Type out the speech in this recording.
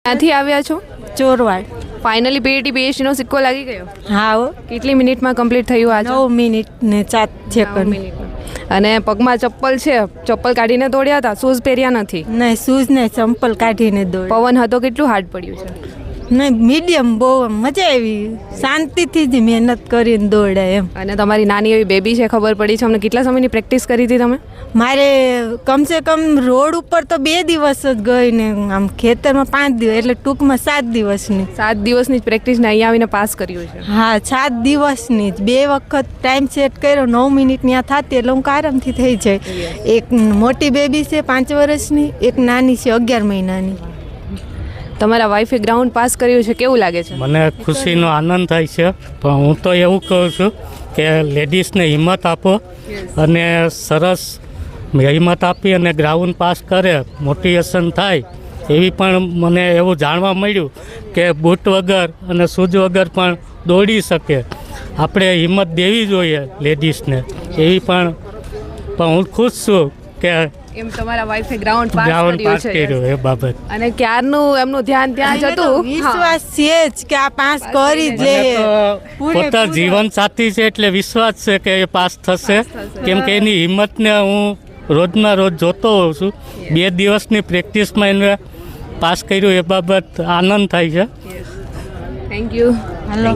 ક્યાંથી આવ્યા છો? ચોરવાડ. ફાઇનલી પીઈટી પીએચડીનો સિક્કો લાગી ગયો. હા હો. કેટલી મિનિટમાં કમ્પ્લીટ થયું આજે? 9 મિનિટ ને 7 સેકન્ડ. અને પગમાં ચપ્પલ છે, ચપ્પલ કાઢીને દોડ્યા હતા, શૂઝ પહેર્યા નથી. નહીં, શૂઝ ને ચંપલ કાઢીને દોડ. પવન હતો, કેટલું હાર્ડ પડ્યું છે? નહીં, મીડિયમ, બહુ મજા આવી. શાંતિથી જ મહેનત કરીને દોડાય એમ. અને તમારી નાની એવી બેબી છે, ખબર પડી છે અમને. કેટલા સમયની પ્રેક્ટિસ કરી હતી તમે? મારે કમસે કમ રોડ ઉપર તો 2 દિવસ જ ગઈ ને આમ ખેતરમાં 5 દિવસ, એટલે ટૂંકમાં 7 દિવસની. 7 દિવસની જ પ્રેક્ટિસને અહીંયા આવીને પાસ કર્યું છે. હા, 7 દિવસની જ 2 વખત ટાઈમ સેટ કર્યો. 9 મિનિટ ત્યાં થતી એટલે હું આરામથી થઈ જાય. એક મોટી બેબી છે 5 વર્ષની, એક નાની છે 11 મહિનાની. તમારા વાઈફે ગ્રાઉન્ડ પાસ કર્યું છે, કેવું લાગે છે? મને ખુશીનો આનંદ થાય છે, પણ હું તો એવું કહું છું કે લેડીઝને હિંમત આપો અને સરસ હિંમત આપી અને ગ્રાઉન્ડ પાસ કરે, મોટિવેશન થાય. એવી પણ મને એવું જાણવા મળ્યું કે બૂટ વગર અને શૂઝ વગર પણ દોડી શકે. આપણે હિંમત દેવી જોઈએ લેડીઝને. એવી પણ હું ખુશ છું કે એમ તમારા વાઈફે ગ્રાઉન્ડ પાસ કર્યું એ બાબત. અને ક્યારનું એમનું ધ્યાન ત્યાં જ હતું. વિશ્વાસ છે જ કે આ પાસ કરી જ લે. પોતા જીવન સાથી છે એટલે વિશ્વાસ છે કે એ પાસ થશે, કેમ કે એની હિંમતને હું રોજના રોજ જોતો હોઉં છું. 2 દિવસની પ્રેક્ટિસમાં એને પાસ કર્યું એ બાબત આનંદ થાય છે. Thank you. હાલો.